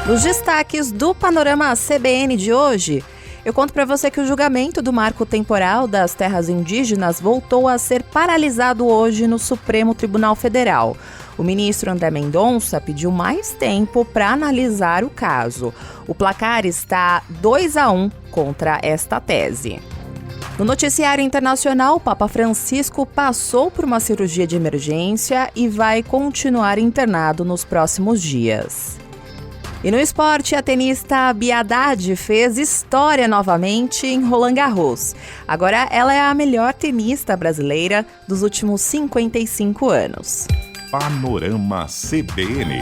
Nos destaques do Panorama CBN de hoje, eu conto para você que o julgamento do marco temporal das terras indígenas voltou a ser paralisado hoje no Supremo Tribunal Federal. O ministro André Mendonça pediu mais tempo para analisar o caso. O placar está 2-1 contra esta tese. No noticiário internacional, o Papa Francisco passou por uma cirurgia de emergência e vai continuar internado nos próximos dias. E no esporte, a tenista Bia Haddad fez história novamente em Roland Garros. Agora ela é a melhor tenista brasileira dos últimos 55 anos. Panorama CBN.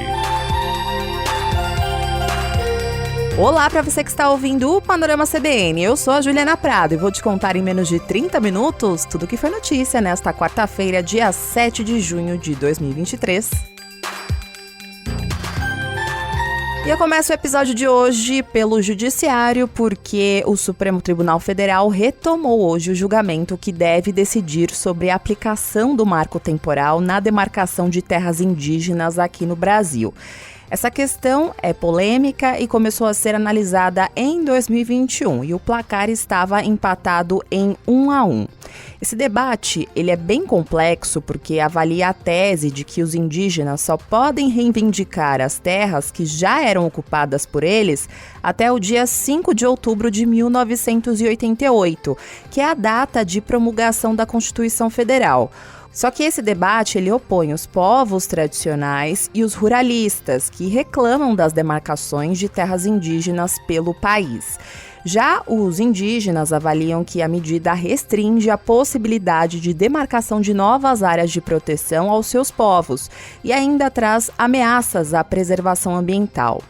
Olá para você que está ouvindo o Panorama CBN. Eu sou a Juliana Prado e vou te contar em menos de 30 minutos tudo que foi notícia nesta quarta-feira, dia 7 de junho de 2023. E eu começo o episódio de hoje pelo Judiciário, porque o Supremo Tribunal Federal retomou hoje o julgamento que deve decidir sobre a aplicação do marco temporal na demarcação de terras indígenas aqui no Brasil. Essa questão é polêmica e começou a ser analisada em 2021 e o placar estava empatado em 1-1. Esse debate ele é bem complexo porque avalia a tese de que os indígenas só podem reivindicar as terras que já eram ocupadas por eles até o dia 5 de outubro de 1988, que é a data de promulgação da Constituição Federal. Só que esse debate ele opõe os povos tradicionais e os ruralistas, que reclamam das demarcações de terras indígenas pelo país. Já os indígenas avaliam que a medida restringe a possibilidade de demarcação de novas áreas de proteção aos seus povos e ainda traz ameaças à preservação ambiental.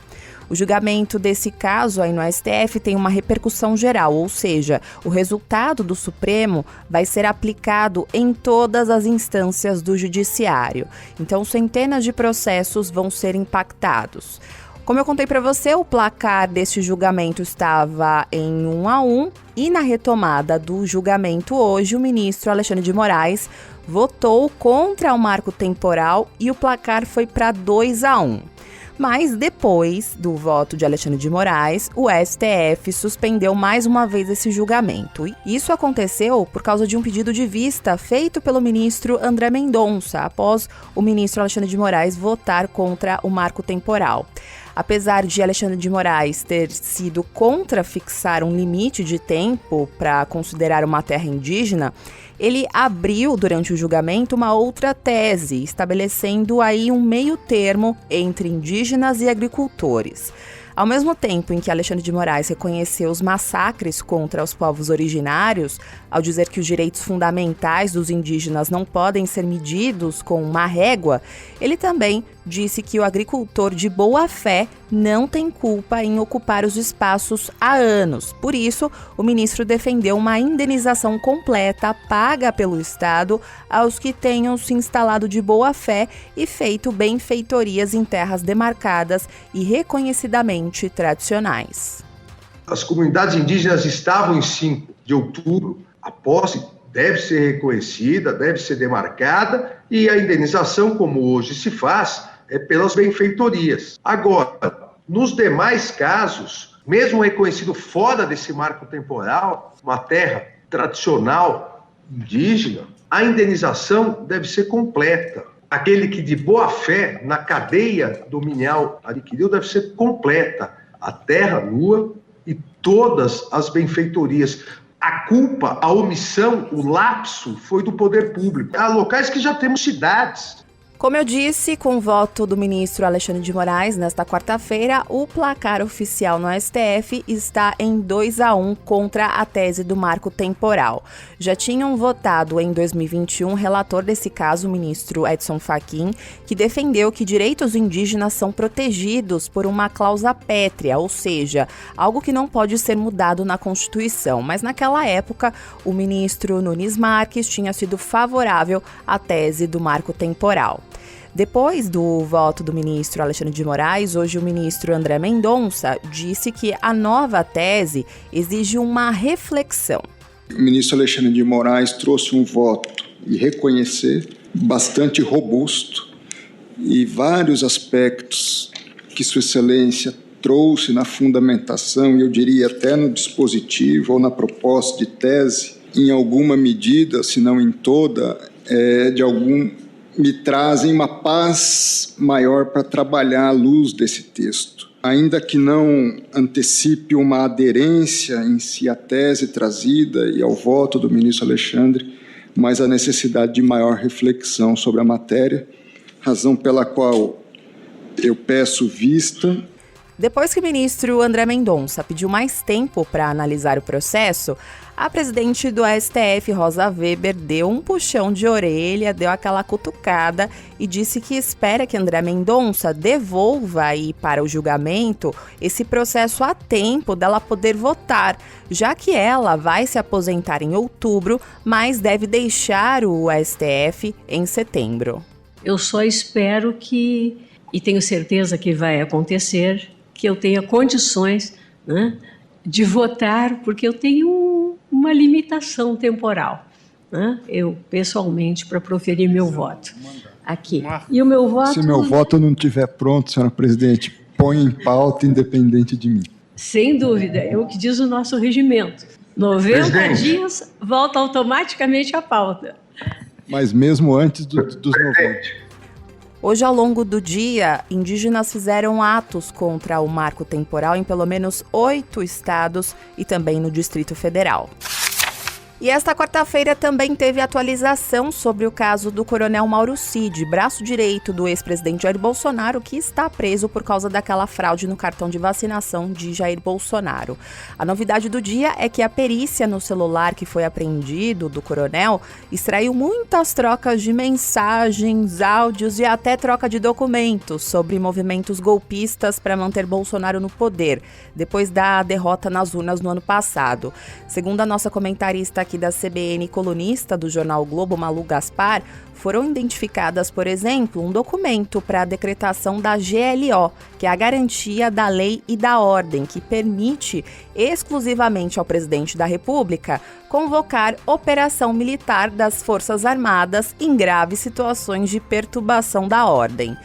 O julgamento desse caso aí no STF tem uma repercussão geral, ou seja, o resultado do Supremo vai ser aplicado em todas as instâncias do Judiciário. Então, centenas de processos vão ser impactados. Como eu contei para você, o placar desse julgamento estava em 1-1 e na retomada do julgamento hoje, o ministro Alexandre de Moraes votou contra o marco temporal e o placar foi para 2-1. Mas depois do voto de Alexandre de Moraes, o STF suspendeu mais uma vez esse julgamento. Isso aconteceu por causa de um pedido de vista feito pelo ministro André Mendonça, após o ministro Alexandre de Moraes votar contra o marco temporal. Apesar de Alexandre de Moraes ter sido contra fixar um limite de tempo para considerar uma terra indígena, ele abriu durante o julgamento uma outra tese, estabelecendo aí um meio termo entre indígenas e agricultores. Ao mesmo tempo em que Alexandre de Moraes reconheceu os massacres contra os povos originários, ao dizer que os direitos fundamentais dos indígenas não podem ser medidos com uma régua, ele também disse que o agricultor de boa-fé não tem culpa em ocupar os espaços há anos. Por isso, o ministro defendeu uma indenização completa paga pelo Estado aos que tenham se instalado de boa-fé e feito benfeitorias em terras demarcadas e reconhecidamente tradicionais. As comunidades indígenas estavam em 5 de outubro, a posse deve ser reconhecida, deve ser demarcada e a indenização, como hoje se faz, é pelas benfeitorias. Agora, nos demais casos, mesmo reconhecido fora desse marco temporal, uma terra tradicional indígena, a indenização deve ser completa. Aquele que de boa fé na cadeia dominial adquiriu deve ser completa. A terra nua e todas as benfeitorias. A culpa, a omissão, o lapso foi do poder público. Há locais que já temos cidades. Como eu disse, com o voto do ministro Alexandre de Moraes nesta quarta-feira, o placar oficial no STF está em 2-1 contra a tese do marco temporal. Já tinham votado em 2021 o relator desse caso, o ministro Edson Fachin, que defendeu que direitos indígenas são protegidos por uma cláusula pétrea, ou seja, algo que não pode ser mudado na Constituição. Mas naquela época, o ministro Nunes Marques tinha sido favorável à tese do marco temporal. Depois do voto do ministro Alexandre de Moraes, hoje o ministro André Mendonça disse que a nova tese exige uma reflexão. O ministro Alexandre de Moraes trouxe um voto e reconhecer bastante robusto e vários aspectos que Sua Excelência trouxe na fundamentação, e eu diria até no dispositivo ou na proposta de tese, em alguma medida, se não em toda, me trazem uma paz maior para trabalhar à luz desse texto. Ainda que não antecipe uma aderência em si à tese trazida e ao voto do ministro Alexandre, mas a necessidade de maior reflexão sobre a matéria, razão pela qual eu peço vista. Depois que o ministro André Mendonça pediu mais tempo para analisar o processo, a presidente do STF, Rosa Weber, deu um puxão de orelha, deu aquela cutucada e disse que espera que André Mendonça devolva aí para o julgamento esse processo a tempo dela poder votar, já que ela vai se aposentar em outubro, mas deve deixar o STF em setembro. Eu só espero que, e tenho certeza que vai acontecer, que eu tenha condições, né, de votar, porque eu tenho uma limitação temporal, né, eu pessoalmente, para proferir meu voto aqui. E o meu voto... Se meu voto não estiver pronto, senhora presidente, põe em pauta independente de mim. Sem dúvida, é o que diz o nosso regimento. 90 dias, volta automaticamente à pauta. Mas mesmo antes dos 90. Hoje, ao longo do dia, indígenas fizeram atos contra o marco temporal em pelo menos 8 estados e também no Distrito Federal. E esta quarta-feira também teve atualização sobre o caso do coronel Mauro Cid, braço direito do ex-presidente Jair Bolsonaro, que está preso por causa daquela fraude no cartão de vacinação de Jair Bolsonaro. A novidade do dia é que a perícia no celular que foi apreendido do coronel extraiu muitas trocas de mensagens, áudios e até troca de documentos sobre movimentos golpistas para manter Bolsonaro no poder, depois da derrota nas urnas no ano passado. Segundo a nossa comentarista aqui da CBN, colunista do jornal o Globo, Malu Gaspar, foram identificadas, por exemplo, um documento para a decretação da GLO, que é a garantia da lei e da ordem, que permite exclusivamente ao presidente da República convocar operação militar das Forças Armadas em graves situações de perturbação da ordem.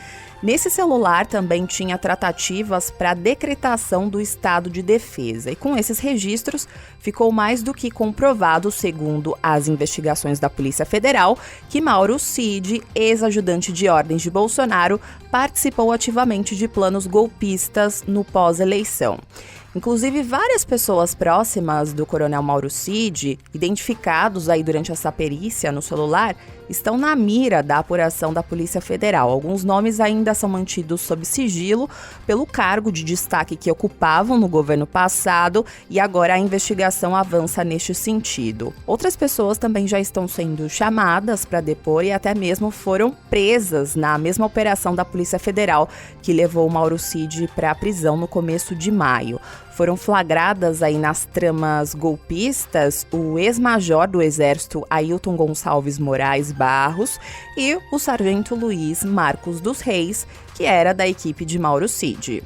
Nesse celular também tinha tratativas para a decretação do estado de defesa. E com esses registros, ficou mais do que comprovado, segundo as investigações da Polícia Federal, que Mauro Cid, ex-ajudante de ordens de Bolsonaro, participou ativamente de planos golpistas no pós-eleição. Inclusive, várias pessoas próximas do coronel Mauro Cid, identificados aí durante essa perícia no celular, estão na mira da apuração da Polícia Federal. Alguns nomes ainda são mantidos sob sigilo pelo cargo de destaque que ocupavam no governo passado e agora a investigação avança neste sentido. Outras pessoas também já estão sendo chamadas para depor e até mesmo foram presas na mesma operação da Polícia Federal que levou o Mauro Cid para a prisão no começo de maio. Foram flagradas aí nas tramas golpistas o ex-major do Exército Ailton Gonçalves Moraes Barros e o sargento Luiz Marcos dos Reis, que era da equipe de Mauro Cid.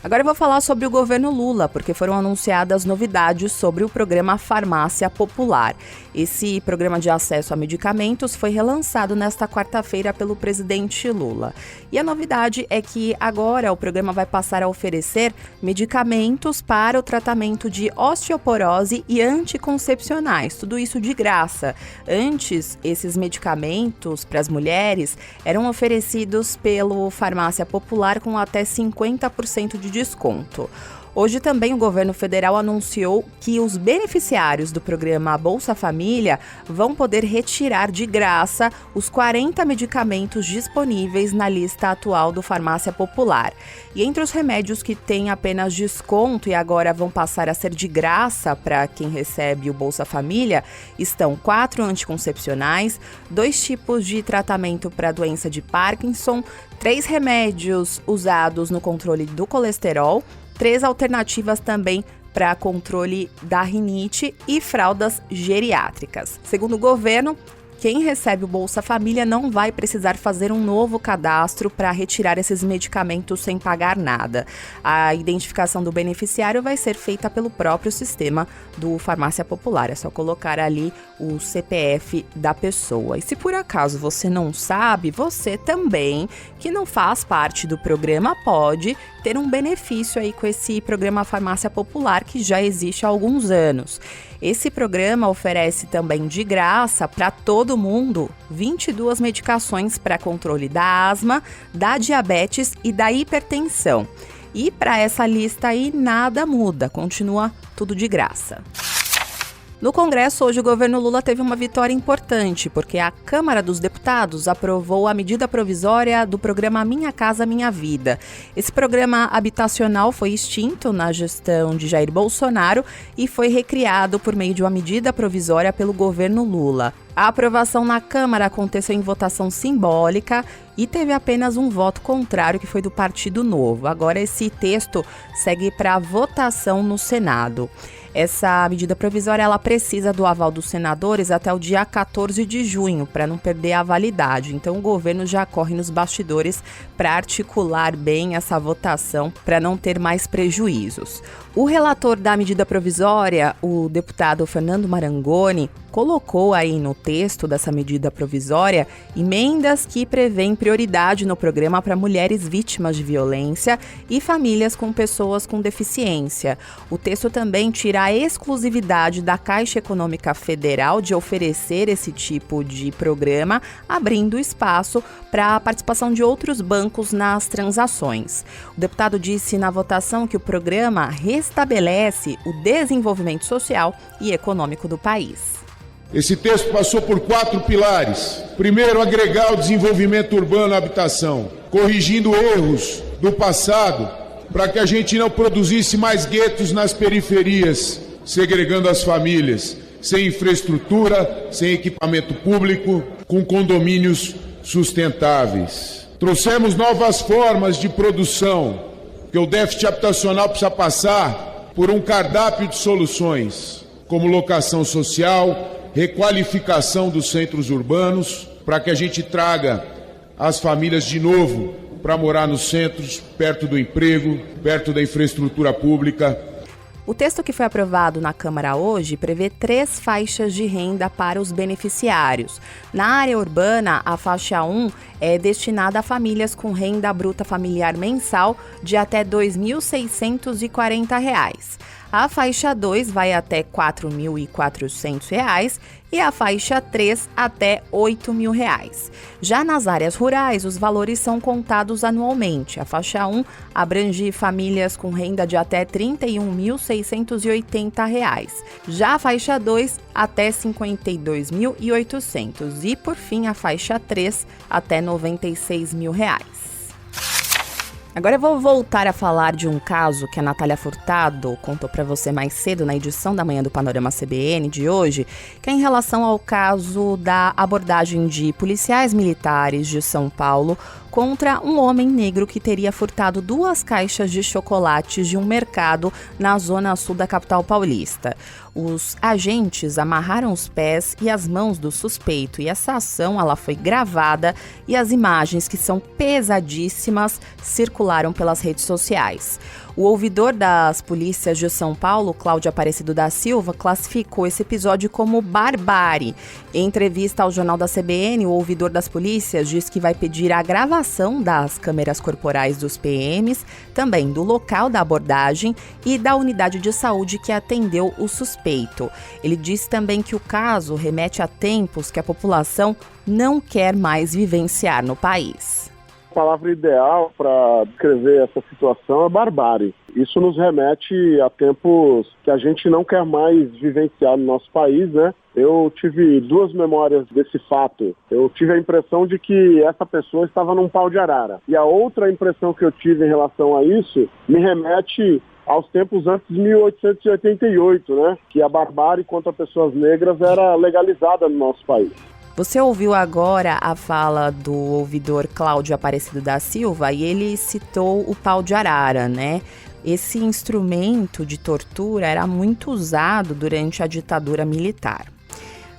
Agora eu vou falar sobre o governo Lula, porque foram anunciadas novidades sobre o programa Farmácia Popular. Esse programa de acesso a medicamentos foi relançado nesta quarta-feira pelo presidente Lula. E a novidade é que agora o programa vai passar a oferecer medicamentos para o tratamento de osteoporose e anticoncepcionais, tudo isso de graça. Antes, esses medicamentos para as mulheres eram oferecidos pelo Farmácia Popular com até 50% de desconto. Hoje também o governo federal anunciou que os beneficiários do programa Bolsa Família vão poder retirar de graça os 40 medicamentos disponíveis na lista atual do Farmácia Popular. E entre os remédios que têm apenas desconto e agora vão passar a ser de graça para quem recebe o Bolsa Família, estão 4 anticoncepcionais, 2 tipos de tratamento para a doença de Parkinson, 3 remédios usados no controle do colesterol, 3 alternativas também para controle da rinite e fraldas geriátricas. Segundo o governo, quem recebe o Bolsa Família não vai precisar fazer um novo cadastro para retirar esses medicamentos sem pagar nada. A identificação do beneficiário vai ser feita pelo próprio sistema do Farmácia Popular. É só colocar ali o CPF da pessoa. E se por acaso você não sabe, você também, que não faz parte do programa, pode ter um benefício aí com esse programa Farmácia Popular que já existe há alguns anos. Esse programa oferece também de graça para todo mundo 22 medicações para controle da asma, da diabetes e da hipertensão. E para essa lista aí nada muda, continua tudo de graça. No Congresso, hoje, o governo Lula teve uma vitória importante, porque a Câmara dos Deputados aprovou a medida provisória do programa Minha Casa Minha Vida. Esse programa habitacional foi extinto na gestão de Jair Bolsonaro e foi recriado por meio de uma medida provisória pelo governo Lula. A aprovação na Câmara aconteceu em votação simbólica e teve apenas um voto contrário, que foi do Partido Novo. Agora esse texto segue para votação no Senado. Essa medida provisória ela precisa do aval dos senadores até o dia 14 de junho, para não perder a validade. Então o governo já corre nos bastidores para articular bem essa votação, para não ter mais prejuízos. O relator da medida provisória, o deputado Fernando Marangoni, colocou aí no texto dessa medida provisória emendas que prevêem prioridade no programa para mulheres vítimas de violência e famílias com pessoas com deficiência. O texto também tira a exclusividade da Caixa Econômica Federal de oferecer esse tipo de programa, abrindo espaço para a participação de outros bancos nas transações. O deputado disse na votação que o programa restabelece o desenvolvimento social e econômico do país. Esse texto passou por 4 pilares. Primeiro, agregar o desenvolvimento urbano à habitação, corrigindo erros do passado para que a gente não produzisse mais guetos nas periferias, segregando as famílias, sem infraestrutura, sem equipamento público, com condomínios sustentáveis. Trouxemos novas formas de produção, porque o déficit habitacional precisa passar por um cardápio de soluções, como locação social, requalificação dos centros urbanos, para que a gente traga as famílias de novo para morar nos centros, perto do emprego, perto da infraestrutura pública. O texto que foi aprovado na Câmara hoje prevê 3 faixas de renda para os beneficiários. Na área urbana, a faixa 1 é destinada a famílias com renda bruta familiar mensal de até R$ 2.640. A faixa 2 vai até R$ 4.400 e a faixa 3 até R$ 8.000. Já nas áreas rurais, os valores são contados anualmente. A faixa 1 abrange famílias com renda de até R$ 31.680. Já a faixa 2 até R$ 52.800 e, por fim, a faixa 3 até R$ 96.000. Agora eu vou voltar a falar de um caso que a Natália Furtado contou para você mais cedo na edição da manhã do Panorama CBN de hoje, que é em relação ao caso da abordagem de policiais militares de São Paulo contra um homem negro que teria furtado 2 caixas de chocolates de um mercado na zona sul da capital paulista. Os agentes amarraram os pés e as mãos do suspeito e essa ação ela foi gravada e as imagens, que são pesadíssimas, circularam pelas redes sociais. O ouvidor das polícias de São Paulo, Cláudio Aparecido da Silva, classificou esse episódio como barbárie. Em entrevista ao Jornal da CBN, o ouvidor das polícias diz que vai pedir a gravação das câmeras corporais dos PMs, também do local da abordagem e da unidade de saúde que atendeu o suspeito. Ele disse também que o caso remete a tempos que a população não quer mais vivenciar no país. A palavra ideal para descrever essa situação é barbárie. Isso nos remete a tempos que a gente não quer mais vivenciar no nosso país, né? Eu tive 2 memórias desse fato. Eu tive a impressão de que essa pessoa estava num pau de arara. E a outra impressão que eu tive em relação a isso me remete aos tempos antes de 1888, né? Que a barbárie contra pessoas negras era legalizada no nosso país. Você ouviu agora a fala do ouvidor Cláudio Aparecido da Silva e ele citou o pau de arara, né? Esse instrumento de tortura era muito usado durante a ditadura militar.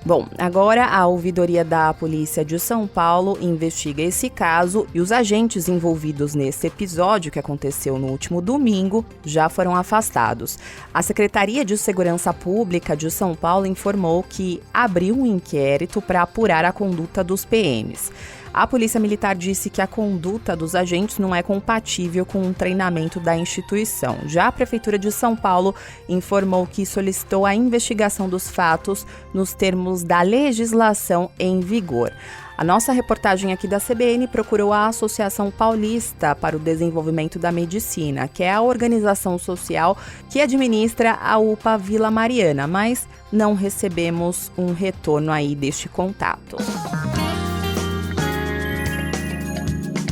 Bom, agora a ouvidoria da Polícia de São Paulo investiga esse caso e os agentes envolvidos nesse episódio que aconteceu no último domingo já foram afastados. A Secretaria de Segurança Pública de São Paulo informou que abriu um inquérito para apurar a conduta dos PMs. A Polícia Militar disse que a conduta dos agentes não é compatível com o treinamento da instituição. Já a Prefeitura de São Paulo informou que solicitou a investigação dos fatos nos termos da legislação em vigor. A nossa reportagem aqui da CBN procurou a Associação Paulista para o Desenvolvimento da Medicina, que é a organização social que administra a UPA Vila Mariana, mas não recebemos um retorno aí deste contato.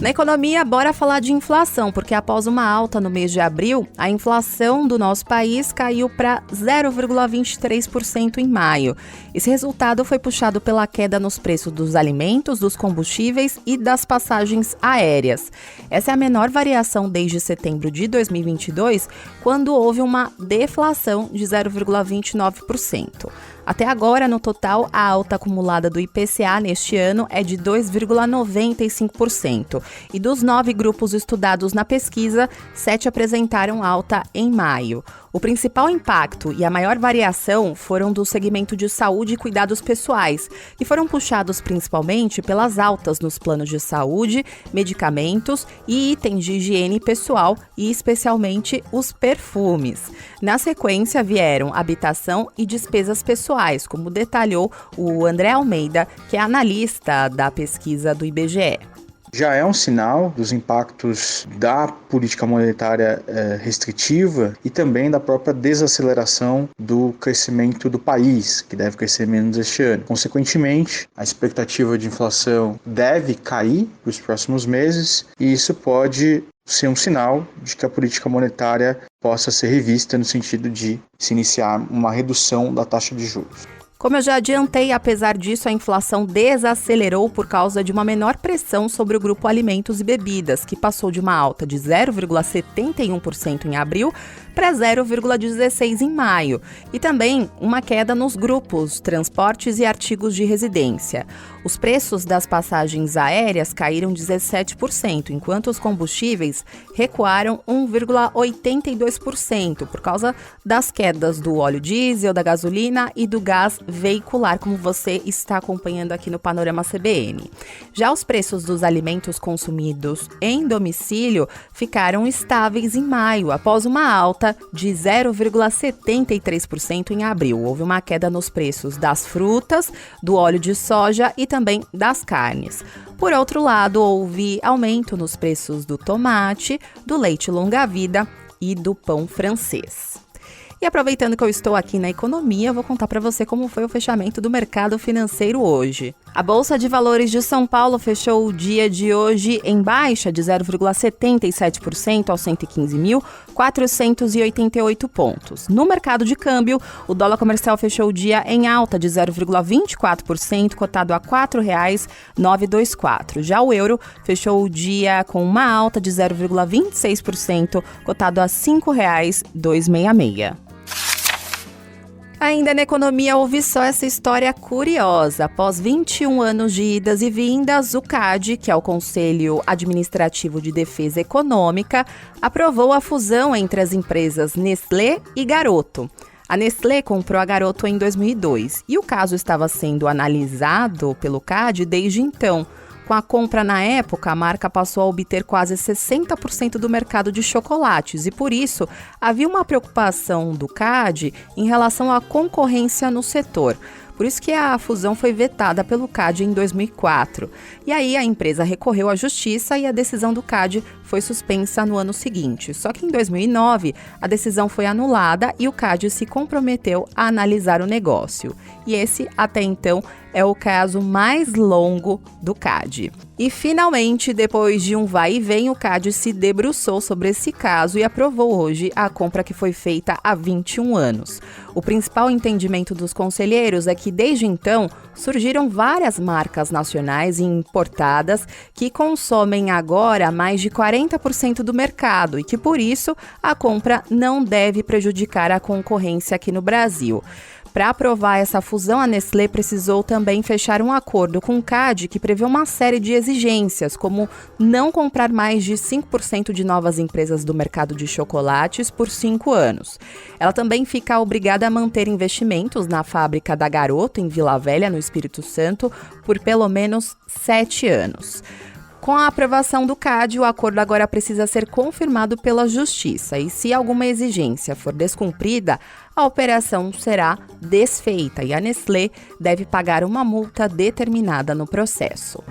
Na economia, bora falar de inflação, porque após uma alta no mês de abril, a inflação do nosso país caiu para 0,23% em maio. Esse resultado foi puxado pela queda nos preços dos alimentos, dos combustíveis e das passagens aéreas. Essa é a menor variação desde setembro de 2022, quando houve uma deflação de 0,29%. Até agora, no total, a alta acumulada do IPCA neste ano é de 2,95%. E dos 9 grupos estudados na pesquisa, 7 apresentaram alta em maio. O principal impacto e a maior variação foram do segmento de saúde e cuidados pessoais, que foram puxados principalmente pelas altas nos planos de saúde, medicamentos e itens de higiene pessoal e especialmente os perfumes. Na sequência vieram habitação e despesas pessoais, como detalhou o André Almeida, que é analista da pesquisa do IBGE. Já é um sinal dos impactos da política monetária restritiva e também da própria desaceleração do crescimento do país, que deve crescer menos este ano. Consequentemente, a expectativa de inflação deve cair nos próximos meses e isso pode ser um sinal de que a política monetária possa ser revista no sentido de se iniciar uma redução da taxa de juros. Como eu já adiantei, apesar disso, a inflação desacelerou por causa de uma menor pressão sobre o grupo alimentos e bebidas, que passou de uma alta de 0,71% em abril para 0,16% em maio, e também uma queda nos grupos transportes e artigos de residência. Os preços das passagens aéreas caíram 17%, enquanto os combustíveis recuaram 1,82% por causa das quedas do óleo diesel, da gasolina e do gás veicular, como você está acompanhando aqui no Panorama CBN. Já os preços dos alimentos consumidos em domicílio ficaram estáveis em maio, após uma alta de 0,73% em abril. Houve uma queda nos preços das frutas, do óleo de soja e também das carnes. Por outro lado, houve aumento nos preços do tomate, do leite longa-vida e do pão francês. E aproveitando que eu estou aqui na economia, eu vou contar para você como foi o fechamento do mercado financeiro hoje. A Bolsa de Valores de São Paulo fechou o dia de hoje em baixa de 0,77% aos 115.488 pontos. No mercado de câmbio, o dólar comercial fechou o dia em alta de 0,24%, cotado a R$ 4,924. Já o euro fechou o dia com uma alta de 0,26%, cotado a R$ 5,266. Ainda na economia, houve só essa história curiosa. Após 21 anos de idas e vindas, o CAD, que é o Conselho Administrativo de Defesa Econômica, aprovou a fusão entre as empresas Nestlé e Garoto. A Nestlé comprou a Garoto em 2002 e o caso estava sendo analisado pelo CAD desde então. Com a compra na época, a marca passou a obter quase 60% do mercado de chocolates e, por isso, havia uma preocupação do CAD em relação à concorrência no setor. Por isso que a fusão foi vetada pelo CAD em 2004. E aí a empresa recorreu à justiça e a decisão do CAD foi suspensa no ano seguinte. Só que em 2009, a decisão foi anulada e o CAD se comprometeu a analisar o negócio. E esse, até então, é o caso mais longo do CAD. E, finalmente, depois de um vai e vem, o CAD se debruçou sobre esse caso e aprovou hoje a compra que foi feita há 21 anos. O principal entendimento dos conselheiros é que, desde então, surgiram várias marcas nacionais e importadas que consomem agora mais de 40% do mercado e que, por isso, a compra não deve prejudicar a concorrência aqui no Brasil. Para aprovar essa fusão, a Nestlé precisou também fechar um acordo com o CAD que prevê uma série de exigências, como não comprar mais de 5% de novas empresas do mercado de chocolates por 5 anos. Ela também fica obrigada a manter investimentos na fábrica da Garoto, em Vila Velha, no Espírito Santo, por pelo menos 7 anos. Com a aprovação do CAD, o acordo agora precisa ser confirmado pela Justiça e, se alguma exigência for descumprida, a operação será desfeita e a Nestlé deve pagar uma multa determinada no processo.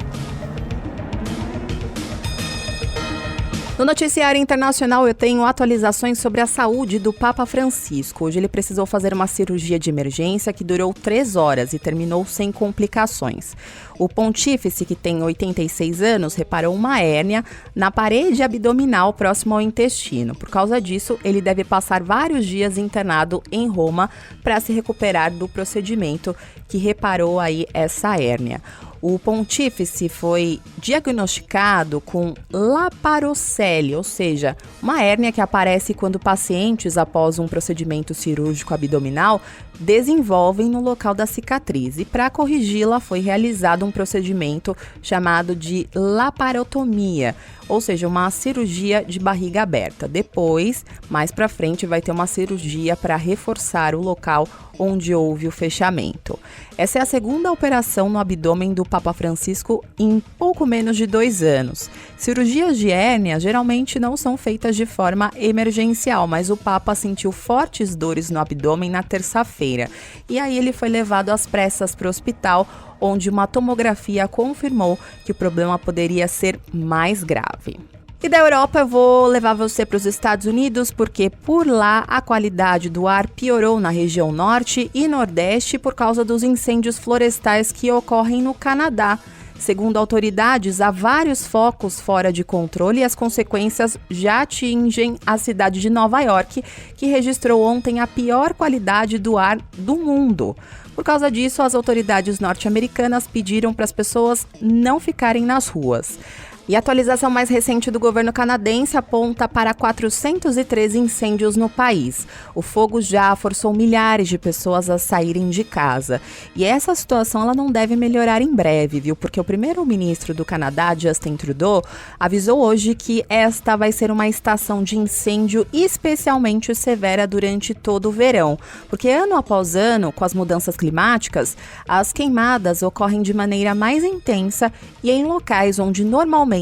No noticiário internacional, eu tenho atualizações sobre a saúde do Papa Francisco. Hoje ele precisou fazer uma cirurgia de emergência que durou 3 horas e terminou sem complicações. O pontífice, que tem 86 anos, reparou uma hérnia na parede abdominal próximo ao intestino. Por causa disso, ele deve passar vários dias internado em Roma para se recuperar do procedimento que reparou aí essa hérnia. O pontífice foi diagnosticado com laparocele, ou seja, uma hérnia que aparece quando pacientes, após um procedimento cirúrgico abdominal, desenvolvem no local da cicatriz. E para corrigi-la foi realizado um procedimento chamado de laparotomia, ou seja, uma cirurgia de barriga aberta. Depois, mais para frente, vai ter uma cirurgia para reforçar o local onde houve o fechamento. Essa é a segunda operação no abdômen do Papa Francisco em pouco menos de 2 anos. Cirurgias de hérnia geralmente não são feitas de forma emergencial, mas o Papa sentiu fortes dores no abdômen na terça-feira. E aí ele foi levado às pressas para o hospital, onde uma tomografia confirmou que o problema poderia ser mais grave. E da Europa eu vou levar você para os Estados Unidos, porque por lá a qualidade do ar piorou na região norte e nordeste por causa dos incêndios florestais que ocorrem no Canadá. Segundo autoridades, há vários focos fora de controle e as consequências já atingem a cidade de Nova York, que registrou ontem a pior qualidade do ar do mundo. Por causa disso, as autoridades norte-americanas pediram para as pessoas não ficarem nas ruas. E a atualização mais recente do governo canadense aponta para 413 incêndios no país. O fogo já forçou milhares de pessoas a saírem de casa. E essa situação ela não deve melhorar em breve, viu? Porque o primeiro-ministro do Canadá, Justin Trudeau, avisou hoje que esta vai ser uma estação de incêndio especialmente severa durante todo o verão. Porque ano após ano, com as mudanças climáticas, as queimadas ocorrem de maneira mais intensa e em locais onde normalmente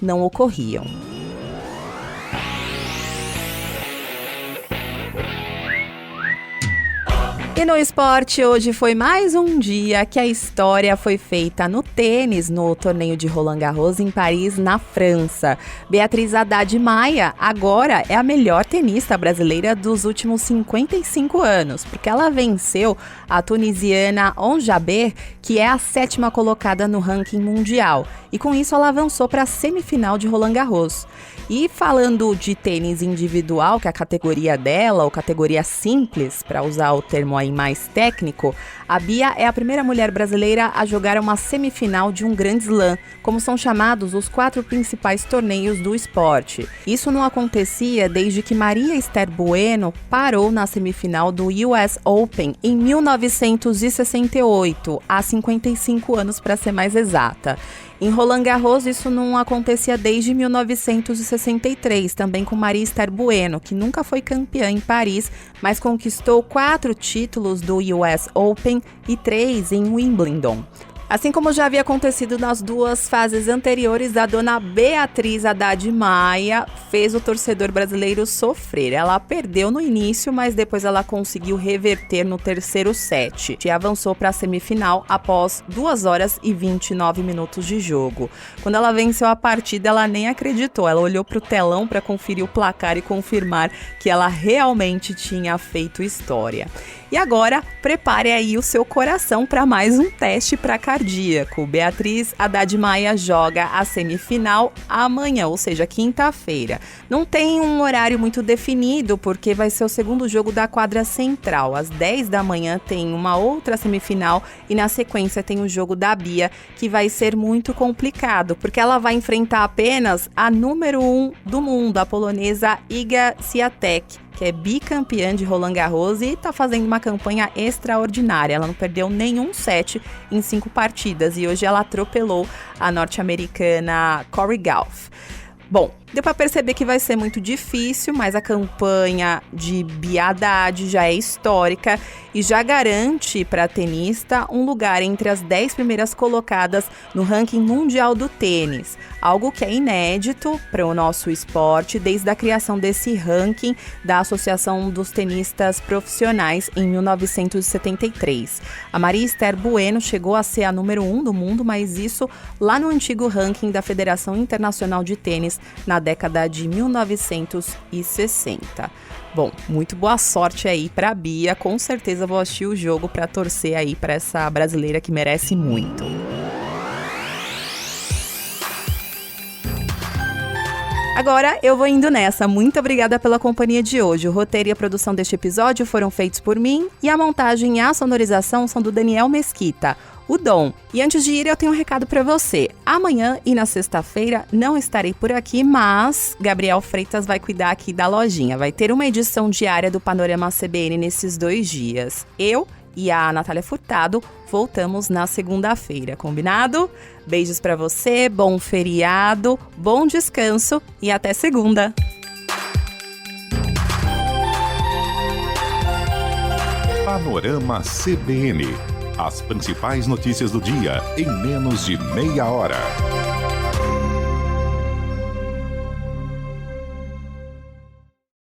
não ocorriam. E no esporte, hoje foi mais um dia que a história foi feita no tênis, no torneio de Roland Garros em Paris, na França. Beatriz Haddad Maia agora é a melhor tenista brasileira dos últimos 55 anos, porque ela venceu a tunisiana Ons Jabeur, que é a 7ª colocada no ranking mundial. E com isso ela avançou para a semifinal de Roland Garros. E falando de tênis individual, que é a categoria dela, ou categoria simples, para usar o termo aí mais técnico, a Bia é a primeira mulher brasileira a jogar uma semifinal de um Grand Slam, como são chamados os 4 principais torneios do esporte. Isso não acontecia desde que Maria Esther Bueno parou na semifinal do US Open em 1968, há 55 anos para ser mais exata. Em Roland Garros, isso não acontecia desde 1963, também com Maria Esther Bueno, que nunca foi campeã em Paris, mas conquistou 4 títulos do US Open e 3 em Wimbledon. Assim como já havia acontecido nas 2 fases anteriores, a dona Beatriz Haddad Maia fez o torcedor brasileiro sofrer. Ela perdeu no início, mas depois ela conseguiu reverter no 3º set e avançou para a semifinal após 2 horas e 29 minutos de jogo. Quando ela venceu a partida, ela nem acreditou. Ela olhou para o telão para conferir o placar e confirmar que ela realmente tinha feito história. E agora, prepare aí o seu coração para mais um teste para cardíaco. Beatriz Haddad Maia joga a semifinal amanhã, ou seja, quinta-feira. Não tem um horário muito definido, porque vai ser o segundo jogo da quadra central. Às 10 da manhã tem uma outra semifinal e na sequência tem o jogo da Bia, que vai ser muito complicado, porque ela vai enfrentar apenas a número 1 do mundo, a polonesa Iga Świątek. que é bicampeã de Roland Garros e está fazendo uma campanha extraordinária. Ela não perdeu nenhum set em 5 partidas e hoje ela atropelou a norte-americana Corey Gauff. Bom, deu para perceber que vai ser muito difícil, mas a campanha de Bia Haddad já é histórica e já garante para a tenista um lugar entre as 10 primeiras colocadas no ranking mundial do tênis, algo que é inédito para o nosso esporte desde a criação desse ranking da Associação dos Tenistas Profissionais em 1973. A Maria Esther Bueno chegou a ser a número 1 do mundo, mas isso lá no antigo ranking da Federação Internacional de Tênis na década de 1960. Bom, muito boa sorte aí pra Bia, com certeza vou assistir o jogo pra torcer aí pra essa brasileira que merece muito. Agora eu vou indo nessa, muito obrigada pela companhia de hoje. O roteiro e a produção deste episódio foram feitos por mim e a montagem e a sonorização são do Daniel Mesquita, o Dom. E antes de ir, eu tenho um recado para você. Amanhã e na sexta-feira não estarei por aqui, mas Gabriel Freitas vai cuidar aqui da lojinha. Vai ter uma edição diária do Panorama CBN nesses 2 dias. Eu e a Natália Furtado voltamos na segunda-feira, combinado? Beijos para você, bom feriado, bom descanso e até segunda! Panorama CBN. As principais notícias do dia em menos de meia hora.